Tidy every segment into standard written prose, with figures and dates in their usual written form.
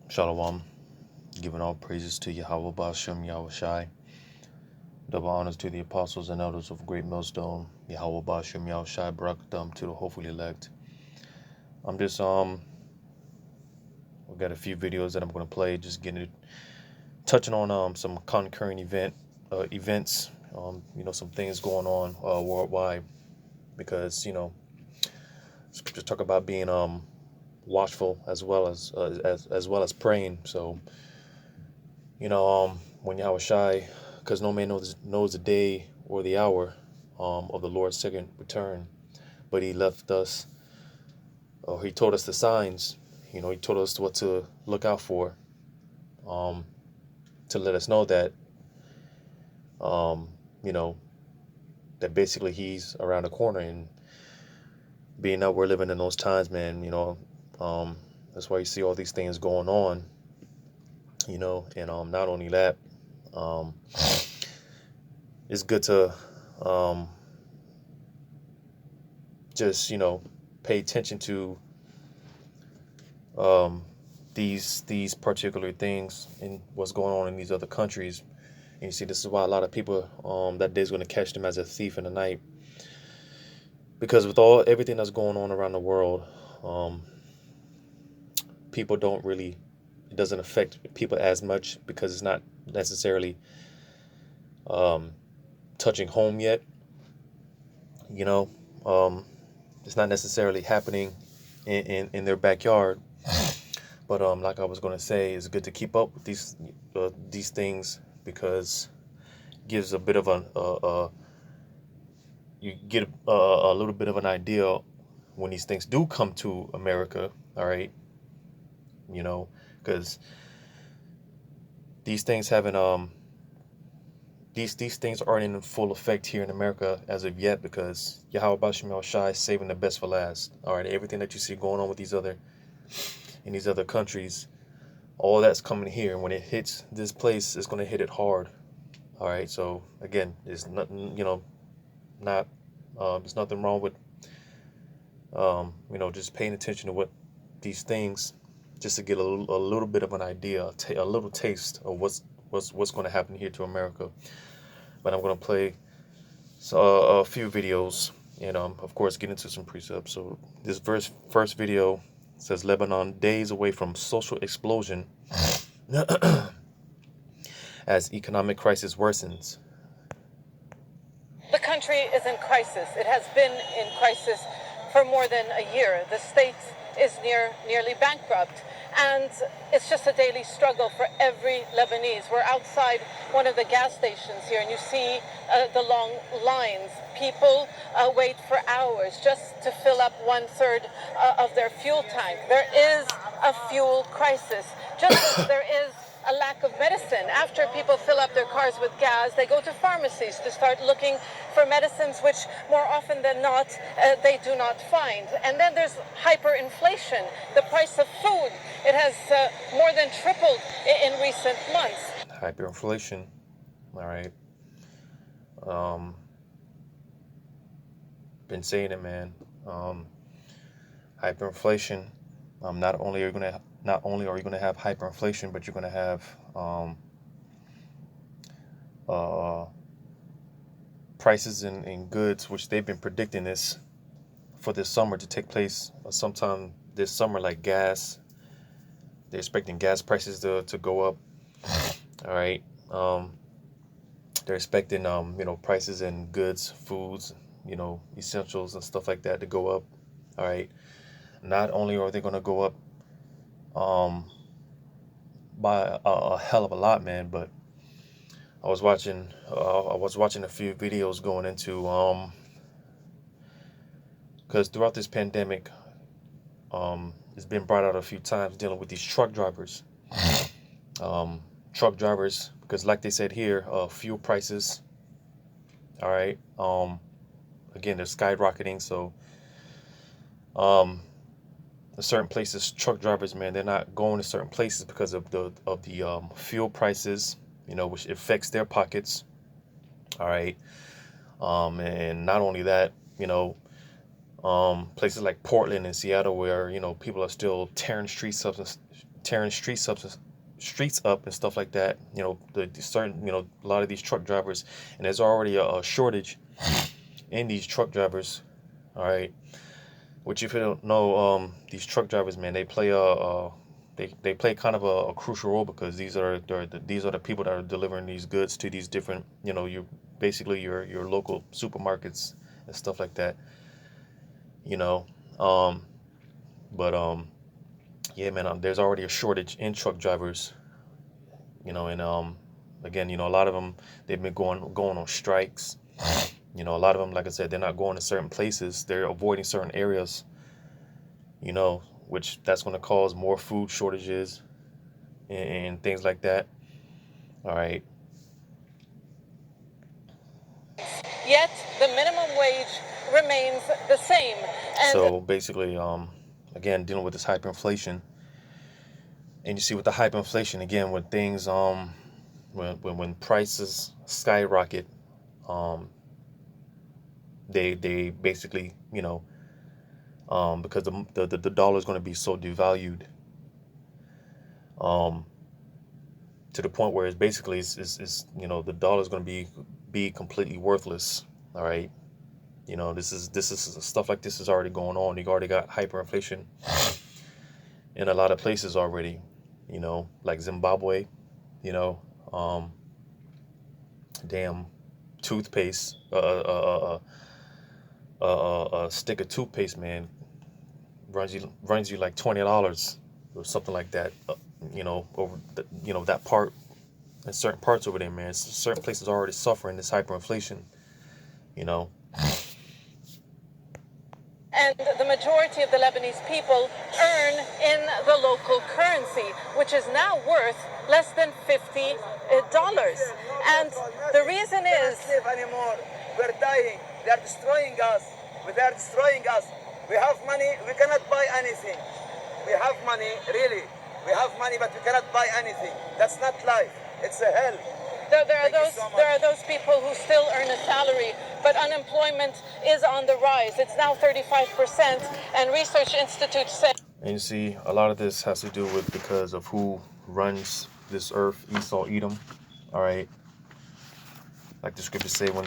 Shalom, giving all praises to Yahweh Bashem Yahushai. Double honors to the apostles and elders of Great Millstone, Yahweh Bashem Yahushai, Barakatam to the hopefully elect. I'm just we got a few videos that I'm gonna play, just touching on some concurrent events, some things going on worldwide, because just talk about being watchful as well as praying. So when Yahushai, because no man knows the day or the hour of the Lord's second return, but he left us, or he told us the signs. He told us what to look out for, to let us know that um, you know that basically he's around the corner. And being that we're living in those times, man, that's why you see all these things going on. And not only that, um, it's good to just pay attention to these particular things and what's going on in these other countries. And you see, this is why a lot of people, that day's going to catch them as a thief in the night, because with everything that's going on around the world, people don't really, it doesn't affect people as much, because it's not necessarily touching home yet. It's not necessarily happening in their backyard. But like I was going to say, it's good to keep up with these things, because it gives a bit of you get a little bit of an idea when these things do come to America. All right, because these things haven't these things aren't in full effect here in America as of yet, because Yahweh Bashim Shai is saving the best for last. All right, everything that you see going on with these other countries, all that's coming here, and when it hits this place, it's going to hit it hard. All right, so again, there's nothing, there's nothing wrong with just paying attention to what these things, just to get a little bit of an idea, a little taste of what's going to happen here to America. But I'm going to play a few videos, and of course get into some precepts. So this first video says, Lebanon days away from social explosion as economic crisis worsens. The country is in crisis. It has been in crisis for more than a year. The state is nearly bankrupt, and it's just a daily struggle for every Lebanese. We're outside one of the gas stations here, and you see the long lines. People wait for hours just to fill up 1/3 of their fuel tank. There is a fuel crisis, just as there is a lack of medicine. After people fill up their cars with gas, they go to pharmacies to start looking for medicines, which more often than not, they do not find. And then there's hyperinflation. The price of food, it has more than tripled in recent months. Hyperinflation, all right. Been saying it, man. Hyperinflation. Not only are you gonna have hyperinflation, but you're gonna have prices in goods, which they've been predicting this for this summer to take place sometime this summer, like gas. They're expecting gas prices to go up. All right. They're expecting prices in goods, foods, essentials and stuff like that to go up. All right. Not only are they going to go up by a hell of a lot, man, but I was watching a few videos going into because throughout this pandemic, it's been brought out a few times, dealing with these truck drivers. Because like they said here, fuel prices, all right, again, they're skyrocketing. So in certain places, truck drivers, man, they're not going to certain places because of the fuel prices, which affects their pockets. All right. And not only that, places like Portland and Seattle, where people are still tearing streets up tearing streets up and stuff like that. The certain, a lot of these truck drivers, and there's already a shortage in these truck drivers. All right, which if you don't know, these truck drivers, man, they play they play kind of a crucial role, because these are the people that are delivering these goods to these different, you basically your local supermarkets and stuff like that. You know, um, but yeah, man, there's already a shortage in truck drivers. And again, a lot of them, they've been going on strikes. A lot of them, like I said, they're not going to certain places. They're avoiding certain areas. Which that's going to cause more food shortages and things like that. All right. Yet the minimum wage remains the same. And So basically, again, dealing with this hyperinflation, and you see with the hyperinflation again, when things, when prices skyrocket, um, they basically, because the dollar is going to be so devalued, um, to the point where it's basically the dollar is going to be completely worthless. All right. This is stuff like this is already going on. You already got hyperinflation in a lot of places already. Like Zimbabwe. You know, um, damn, toothpaste. A stick of toothpaste, man, runs you like $20 or something like that. Over that part, in certain parts over there, man. Certain places are already suffering this hyperinflation. You know. and the majority of the Lebanese people earn in the local currency, which is now worth less than $50. And the reason is, anymore. We're dying. They are destroying us. They are destroying us. We have money. We cannot buy anything. We have money, really. We have money, but we cannot buy anything. That's not life. It's a hell. there are those people who still earn a salary, but unemployment is on the rise. It's now 35%, and research institutes say. And you see, a lot of this has to do with because of who runs this earth, Esau, Edom. All right. Like the scriptures say, when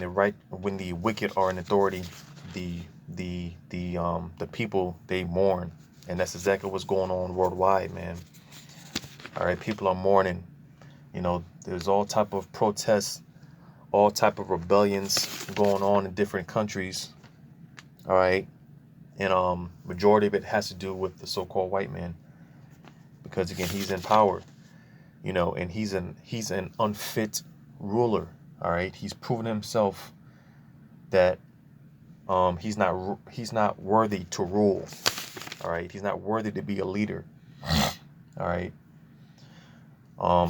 the wicked are in authority, the people, they mourn, and that's exactly what's going on worldwide, man. All right, people are mourning. There's all type of protests, all type of rebellions going on in different countries. All right, and majority of it has to do with the so-called white man, because again, he's in power. And he's an unfit ruler. All right, he's proven himself that he's not worthy to rule. All right, he's not worthy to be a leader. All right.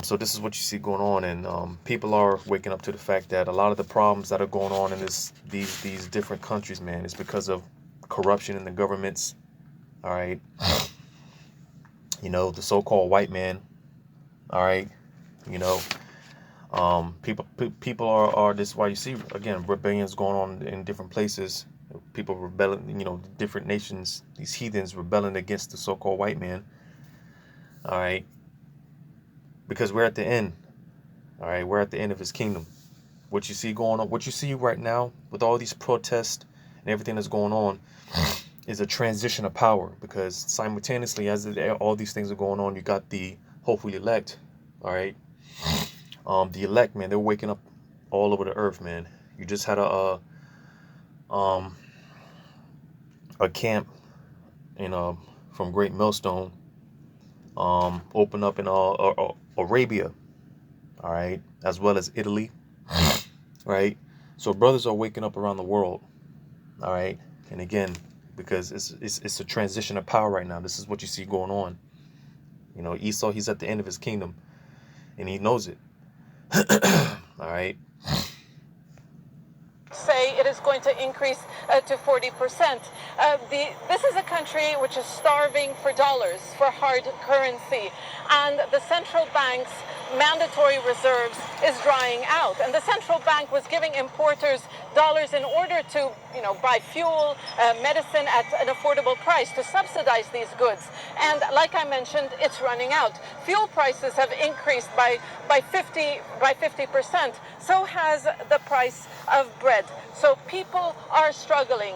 So this is what you see going on, and people are waking up to the fact that a lot of the problems that are going on in these different countries, man, is because of corruption in the governments. All right. The so-called white man. All right. People are this is why you see again rebellions going on in different places. People rebelling, different nations, these heathens rebelling against the so-called white man. All right. Because we're at the end. All right, we're at the end of his kingdom. What you see going on, what you see right now with all these protests and everything that's going on is a transition of power, because simultaneously as all these things are going on, you got the hopefully elect. All right. The elect, man, they're waking up all over the earth, man. You just had a camp from Great Millstone open up in Arabia, all right, as well as Italy, right? So brothers are waking up around the world, all right, and again, because it's a transition of power right now. This is what you see going on. Esau, he's at the end of his kingdom, and he knows it. All right. Say it is going to increase to 40%. This is a country which is starving for dollars, for hard currency, and the central bank's mandatory reserves is drying out. And the central bank was giving importers dollars in order to, buy fuel, medicine at an affordable price to subsidize these goods. And like I mentioned, it's running out. Fuel prices have increased by 50%. So has the price of bread. So people are struggling.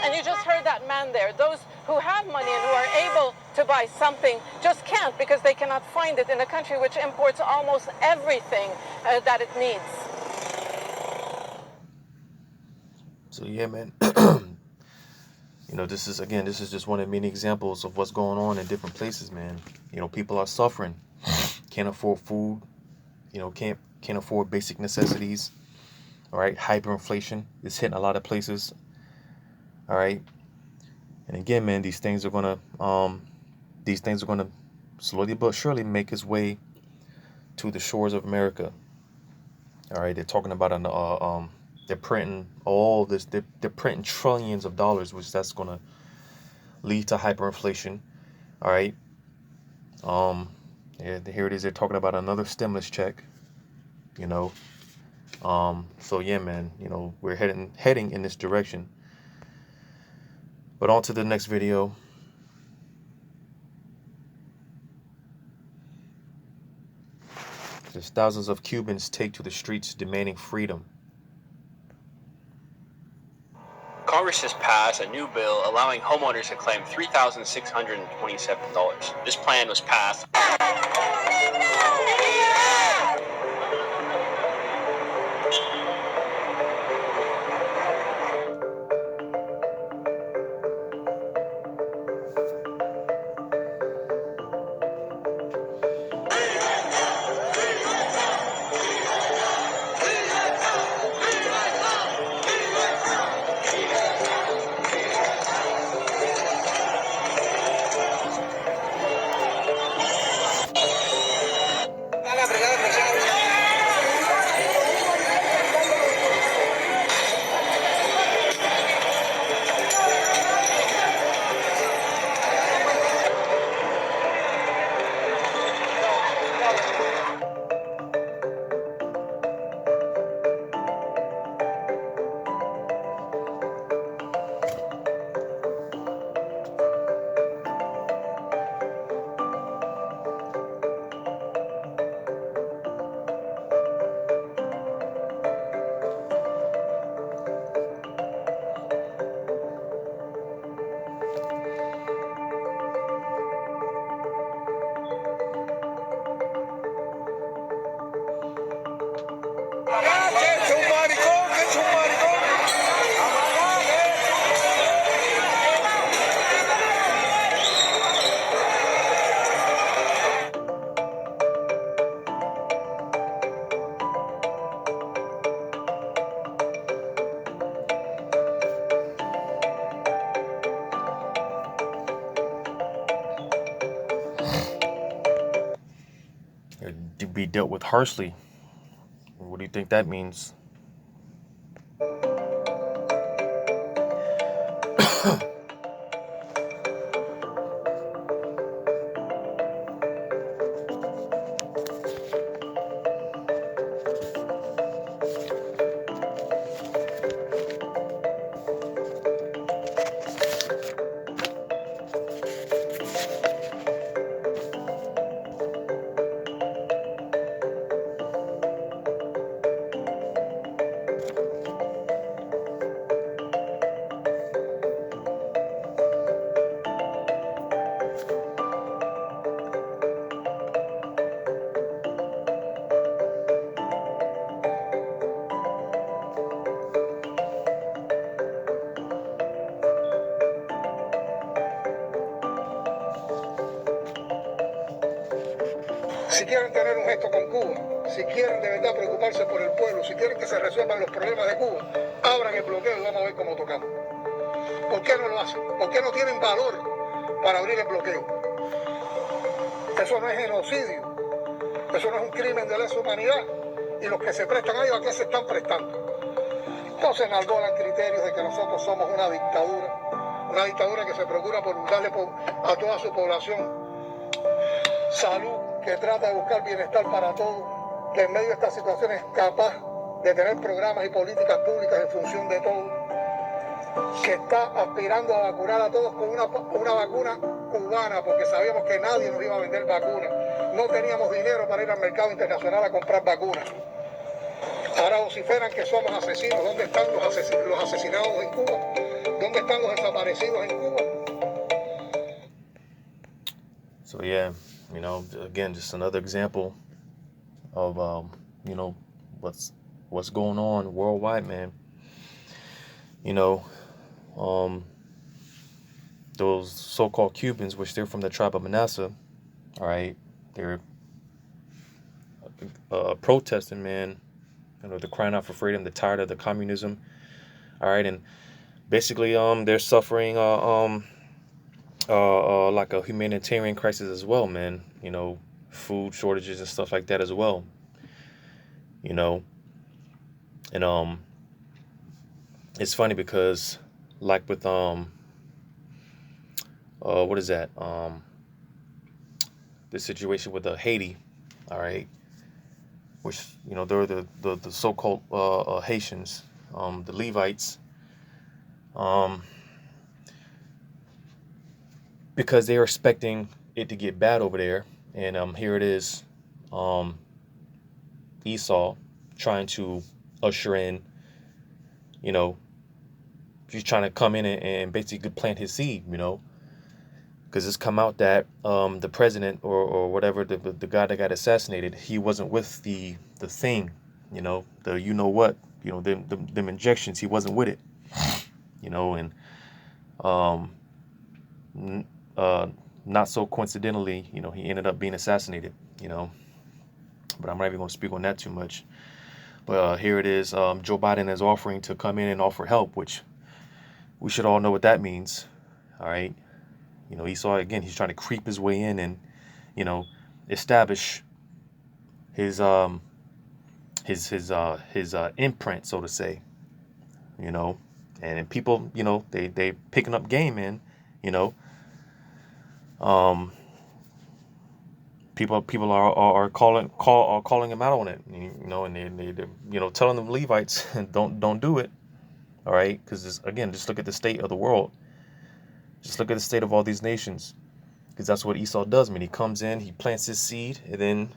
And you just heard that man there. Those who have money and who are able to buy something just can't because they cannot find it in a country which imports almost everything that it needs. So yeah, man. This is just one of many examples of what's going on in different places, man. People are suffering, can't afford food, can't afford basic necessities. All right, hyperinflation is hitting a lot of places. All right, and again, man, these things are gonna slowly but surely make its way to the shores of America. All right, they're talking about they're printing all this. They're printing trillions of dollars, which that's gonna lead to hyperinflation. All right. Yeah, here it is. They're talking about another stimulus check. So yeah, man. We're heading in this direction. But on to the next video. There's thousands of Cubans take to the streets demanding freedom. Congress has passed a new bill allowing homeowners to claim $3,627. This plan was passed. To be dealt with harshly. What do you think that means? Si quieren tener un gesto con Cuba, si quieren de verdad preocuparse por el pueblo, si quieren que se resuelvan los problemas de Cuba, abran el bloqueo y vamos a ver cómo tocamos. ¿Por qué no lo hacen? ¿Por qué no tienen valor para abrir el bloqueo? Eso no es genocidio, eso no es un crimen de lesa humanidad, y los que se prestan a ellos, ¿a qué se están prestando? Entonces enarbolan criterios de que nosotros somos una dictadura que se procura por darle a toda su población salud, que trata de buscar bienestar para todos, que en medio de esta situación es capaz de tener programas y políticas públicas en función de todo, que está aspirando a vacunar a todos con una vacuna cubana, porque sabíamos que nadie nos iba a vender vacunas. No teníamos dinero para ir al mercado internacional a comprar vacunas. Ahora vociferan que somos asesinos. ¿Dónde están los asesinados en Cuba? ¿Dónde están los desaparecidos en Cuba? So yeah, you know, again, just another example of you know, what's going on worldwide, man. You know, those so-called Cubans, which they're from the tribe of Manasseh, all right, they're protesting, man. You know, they're crying out for freedom. They're tired of the communism, all right, and basically, they're suffering like a humanitarian crisis as well, man. You know, food shortages and stuff like that as well. You know, and it's funny because, like with what is that? The situation with Haiti, all right, which, you know, they're the so-called Haitians, the Levites, because they are expecting it to get bad over there, and here it is, Esau trying to usher in, you know, he's trying to come in and basically plant his seed, you know. Because it's come out that the president or whatever, the guy that got assassinated, he wasn't with the thing, you know, the you know what, you know, them injections, he wasn't with it, you know, and not so coincidentally, you know, he ended up being assassinated, you know. But I'm not even going to speak on that too much. But here it is, Joe Biden is offering to come in and offer help, which we should all know what that means, all right. You know, Esau, again, he's trying to creep his way in and, you know, establish his imprint, so to say, you know. And people, you know, they picking up game, and, you know, people are calling him out on it, you know, and they you know, telling them Levites don't do it, all right, because again, just look at the state of the world. Just look at the state of all these nations, because that's what Esau does, man. He comes in, he plants his seed, and then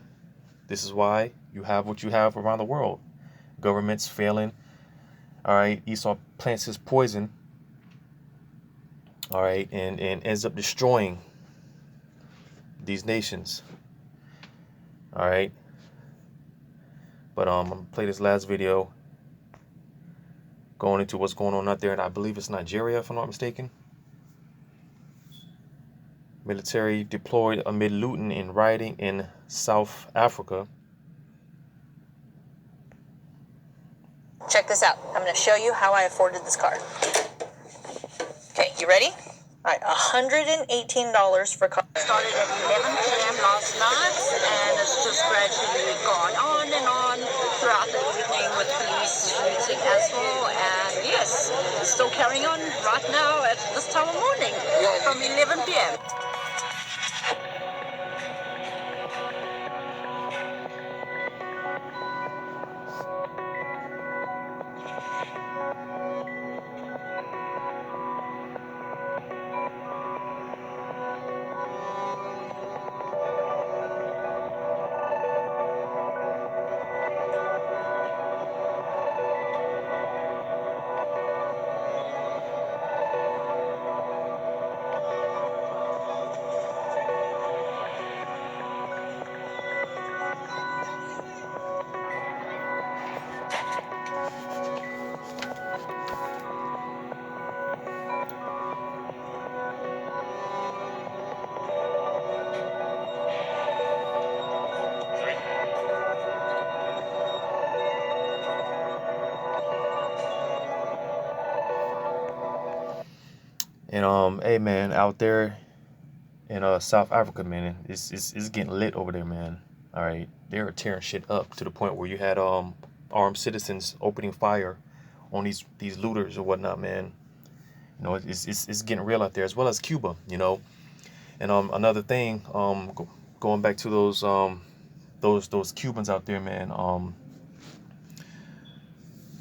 this is why you have what you have around the world. Governments failing, all right. Esau plants his poison, all right, and ends up destroying these nations, all right. But I'm gonna play this last video going into what's going on out there, and I believe it's Nigeria, if I'm not mistaken. Military deployed amid looting and rioting in South Africa. Check this out. I'm going to show you how I afforded this car. Okay, you ready? All right, $118 for car. Started at 11 p.m. last night, and it's just gradually gone on and on throughout the evening with police shooting as well. And yes, still carrying on right now at this time of morning from 11 p.m. And hey man, out there in South Africa, man, it's getting lit over there, man. All right, they're tearing shit up to the point where you had armed citizens opening fire on these looters or whatnot, man. You know, it's getting real out there, as well as Cuba, you know. And another thing, going back to those Cubans out there, man.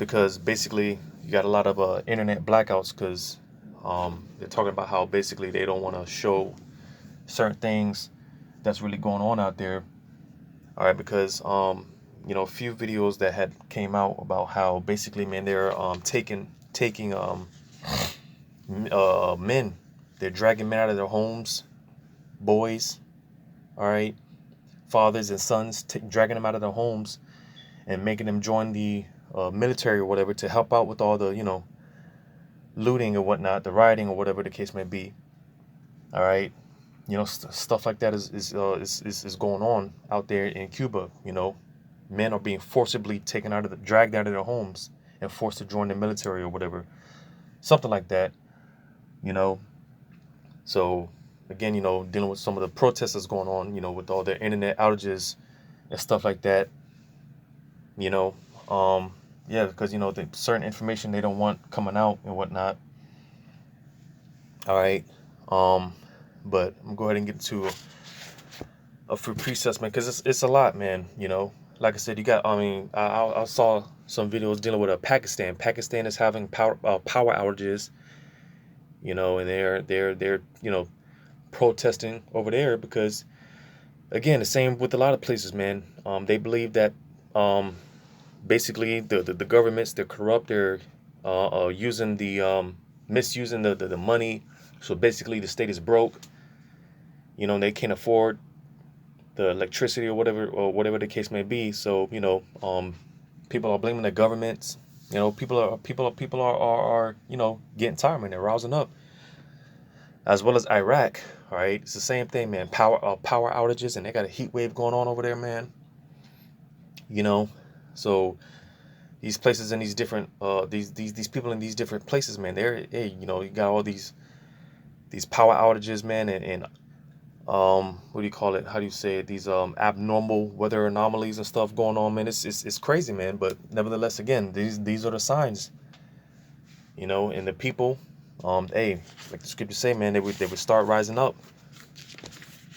because basically you got a lot of internet blackouts because they're talking about how basically they don't want to show certain things that's really going on out there. All right, because a few videos that had came out about how basically, man, they're taking men, they're dragging men out of their homes, boys, all right, fathers and sons, dragging them out of their homes and making them join the military or whatever to help out with all the looting or whatnot, the rioting or whatever the case may be. All right, stuff like that is going on out there in Cuba. Men are being forcibly dragged out of their homes and forced to join the military or whatever, something like that. So again, dealing with some of the protests that's going on, with all the internet outages and stuff like that. Yeah, because the certain information they don't want coming out and whatnot. All right, but I'm gonna go ahead and get into a few precepts, man, because it's a lot, man. Like I said, you got. I mean, I saw some videos dealing with Pakistan. Pakistan is having power outages. And they're protesting over there because, again, the same with a lot of places, man. They believe that basically the governments, they're corrupt. They're using misusing the money. So basically, the state is broke. They can't afford the electricity or whatever the case may be. So people are blaming the governments. People are getting tired, man. They're rousing up. As well as Iraq, all right, it's the same thing, man. Power outages, and they got a heat wave going on over there, man. So these places in these different these people in these different places, man. You got all these power outages, man, and what do you call it? How do you say it? These abnormal weather anomalies and stuff going on, man. It's crazy, man. But nevertheless, again, these are the signs. And the people, hey, like the scriptures say, man, they would start rising up.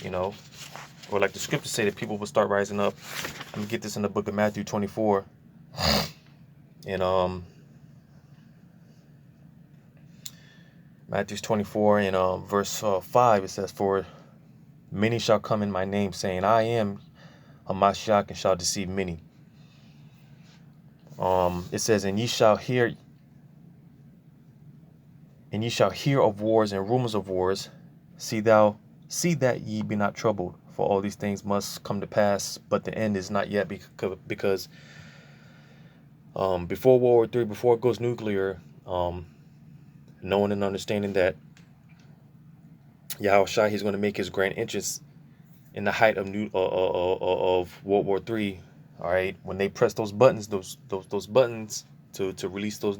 Or like the scriptures say, that people would start rising up. Let me get this in the book of Matthew 24. And Matthew 24 and verse 5, it says, "For many shall come in my name, saying, I am a Mashiach, and shall deceive many." It says, "And ye shall hear of wars and rumors of wars. See that ye be not troubled, for all these things must come to pass, but the end is not yet." Because before World War III, before it goes nuclear, knowing and understanding that Yahushua, he's going to make his grand entrance in the height of World War III. All right, when they press those buttons, those buttons to release those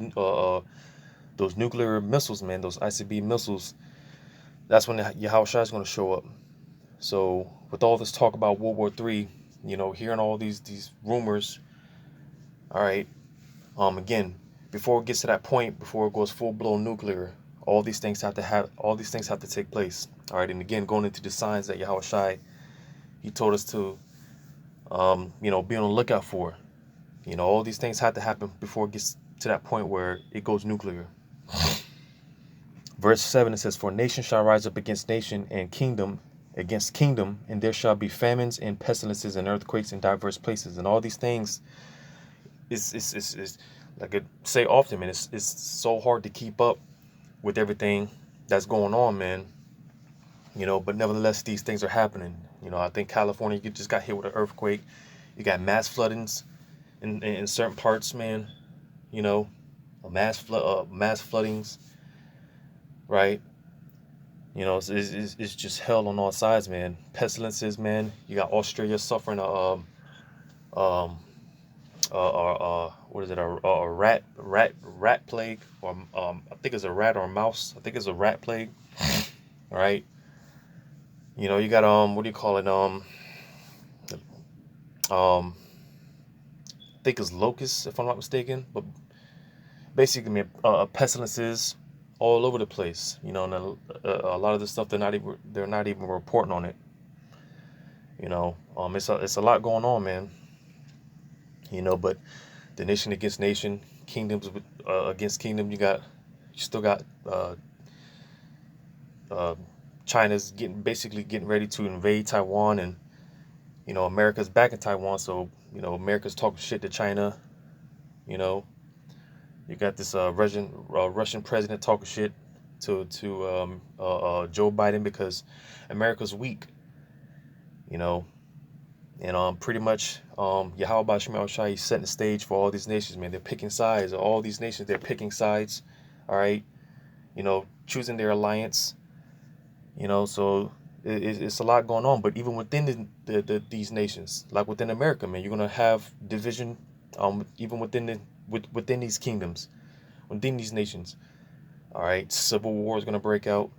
nuclear missiles, man, those ICB missiles, that's when Yahushua is going to show up. So with all this talk about World War III, hearing all these rumors, all right, again, before it gets to that point, before it goes full-blown nuclear, all these things have to take place. All right, and again, going into the signs that Yahushua, he told us to be on the lookout for. All these things have to happen before it gets to that point where it goes nuclear. Verse 7, it says, "For nation shall rise up against nation, and kingdom against kingdom, and there shall be famines and pestilences and earthquakes in diverse places." And all these things is like I say often, man, it's so hard to keep up with everything that's going on, man. But nevertheless, these things are happening. I think California, you just got hit with an earthquake. You got mass floodings in certain parts, man. Mass floodings, right? It's just hell on all sides, man. Pestilences, man. You got Australia suffering what is it? A rat plague, or I think it's a rat or a mouse. I think it's a rat plague. All right. You got what do you call it? I think it's locusts, if I'm not mistaken. But basically, pestilences all over the place. And a lot of the stuff they're not even reporting on it. It's a lot going on, man. But the nation against nation, kingdoms against kingdom. You still got China's basically getting ready to invade Taiwan, and America's back in Taiwan, so America's talking shit to China. You know, you got this Russian president talking shit to Joe Biden because America's weak. And pretty much Yahweh Shemel Shai, he's setting the stage for all these nations, man. They're picking sides. All these nations, they're picking sides. All right, choosing their alliance. So it's a lot going on. But even within these nations, like within America, man, you're gonna have division. Even within these kingdoms, within these nations. All right, civil war is gonna break out.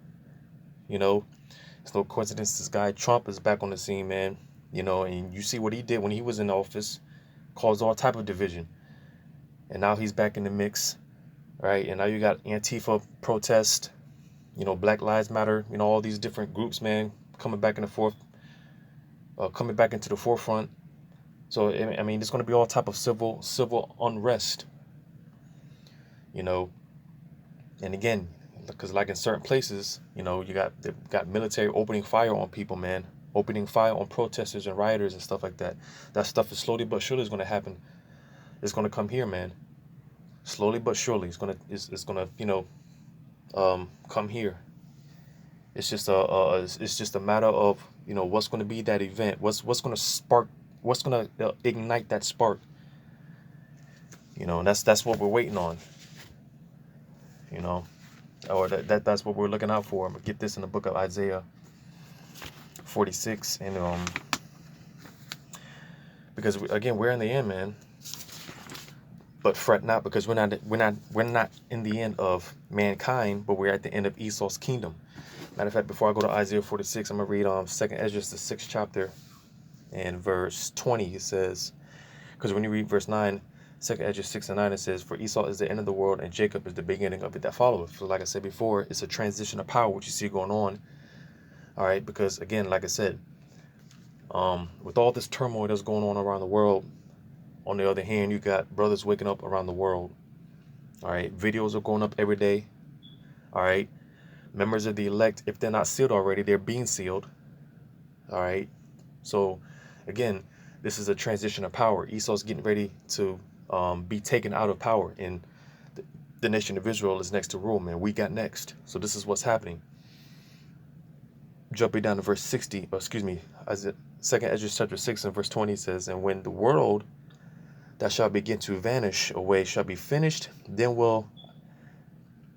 It's no coincidence this guy Trump is back on the scene, man. And you see what he did when he was in office, caused all type of division, and now he's back in the mix, right? And now you got Antifa protest, Black Lives Matter, all these different groups, man, coming back into the forefront. So I mean, there's going to be all type of civil unrest, and again, because like in certain places, they've got military opening fire on people, man, opening fire on protesters and rioters and stuff like that. That stuff is slowly but surely is going to happen. It's going to come here, man. Slowly but surely, it's gonna come here. It's just a matter of what's going to be that event. What's going to spark? What's going to ignite that spark? And that's what we're waiting on. Or that's what we're looking out for. I'm gonna get this in the book of Isaiah 46, and because again, we're in the end, man. But fret not, because we're not in the end of mankind, but we're at the end of Esau's kingdom. Matter of fact, before I go to Isaiah 46, I'm gonna read 2nd Ezra, the 6th chapter, and verse 20. It says, because when you read verse 9, 2nd Ezra 6 and 9, it says, "For Esau is the end of the world, and Jacob is the beginning of it that followeth." So like I said before, it's a transition of power, which you see going on. All right, because again, like I said, with all this turmoil that's going on around the world, on the other hand, you got brothers waking up around the world. All right, videos are going up every day. All right, members of the elect, if they're not sealed already, they're being sealed. All right, so again, this is a transition of power. Esau's getting ready to be taken out of power, and the nation of Israel is next to rule, man. We got next. So this is what's happening. Jumping down to verse 60, Isaiah, 2nd Ezra chapter 6 and verse 20 says, "And when the world that shall begin to vanish away shall be finished, then will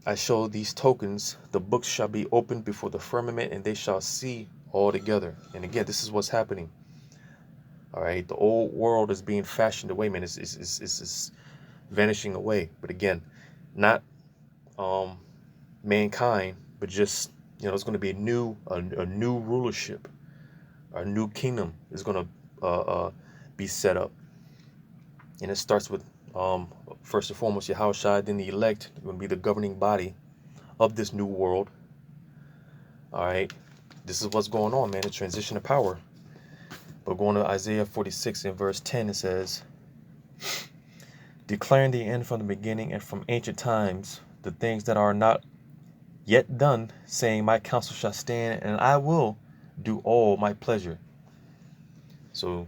I show these tokens. The books shall be opened before the firmament, and they shall see all together." And again, this is what's happening. All right, the old world is being fashioned away, man. It's vanishing away. But again, not mankind, but just it's going to be a new rulership, a new kingdom is going to be set up. And it starts with, first and foremost, Yahushua, then the elect, going to be the governing body of this new world. All right, this is what's going on, man, the transition of power. But going to Isaiah 46 and verse 10, it says, "Declaring the end from the beginning and from ancient times, the things that are not yet done, saying, my counsel shall stand, and I will do all my pleasure." So,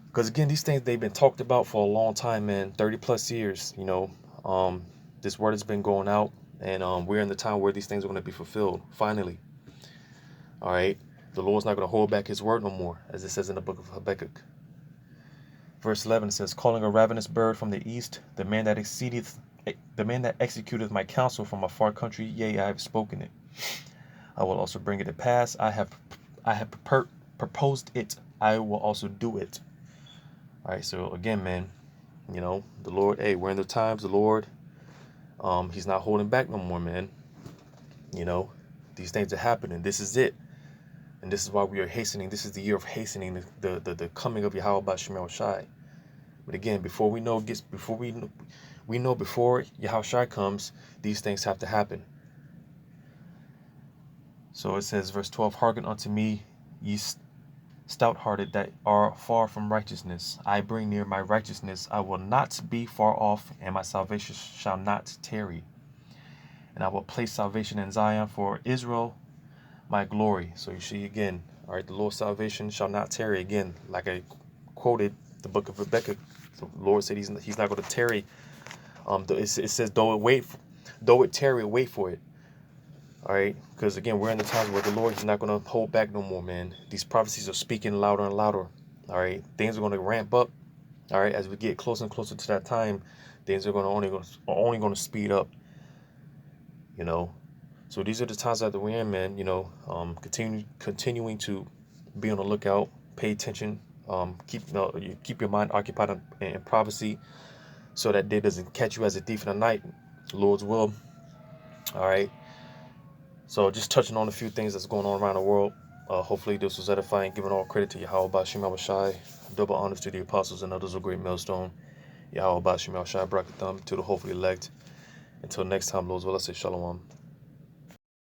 because again, these things, they've been talked about for a long time, man, 30 plus years. This word has been going out, and we're in the time where these things are going to be fulfilled finally. All right, the Lord's not going to hold back his word no more, as it says in the book of Habakkuk. Verse 11 says, "Calling a ravenous bird from the east, the man that executeth my counsel from a far country, yea, I have spoken it. I will also bring it to pass. I have proposed it. I will also do it." All right, so again, man, the Lord, hey, we're in the times, the Lord, he's not holding back no more, man. These things are happening. This is it. And this is why we are hastening. This is the year of hastening the coming of Yahweh Bashemel Shai. But again, before Yahweh Shai comes, these things have to happen. So it says, verse 12, "Hearken unto me, ye stout-hearted that are far from righteousness. I bring near my righteousness. I will not be far off, and my salvation shall not tarry. And I will place salvation in Zion for Israel, my glory. So you see again, all right, the Lord's salvation shall not tarry. Again, like I quoted the book of Rebecca, the Lord said he's not going to tarry. It says, though it tarry, wait for it. All right, because again, we're in the times where the Lord is not going to hold back no more, man. These prophecies are speaking louder and louder. All right, things are going to ramp up. All right, as we get closer and closer to that time, things are only going to speed up. You know, so these are the times that we're in, man. You know, continuing to be on the lookout, pay attention, keep your mind occupied in prophecy, so that day doesn't catch you as a thief in the night. Lord's will. All right. So just touching on a few things that's going on around the world. Hopefully this was edifying, giving all credit to Yahweh Bashim Abashai, double honors to the apostles and others of great millstone. Yahweh Bashim Abashai, Brakatham, to the hopefully elect. Until next time, Lord's will, I say shalom.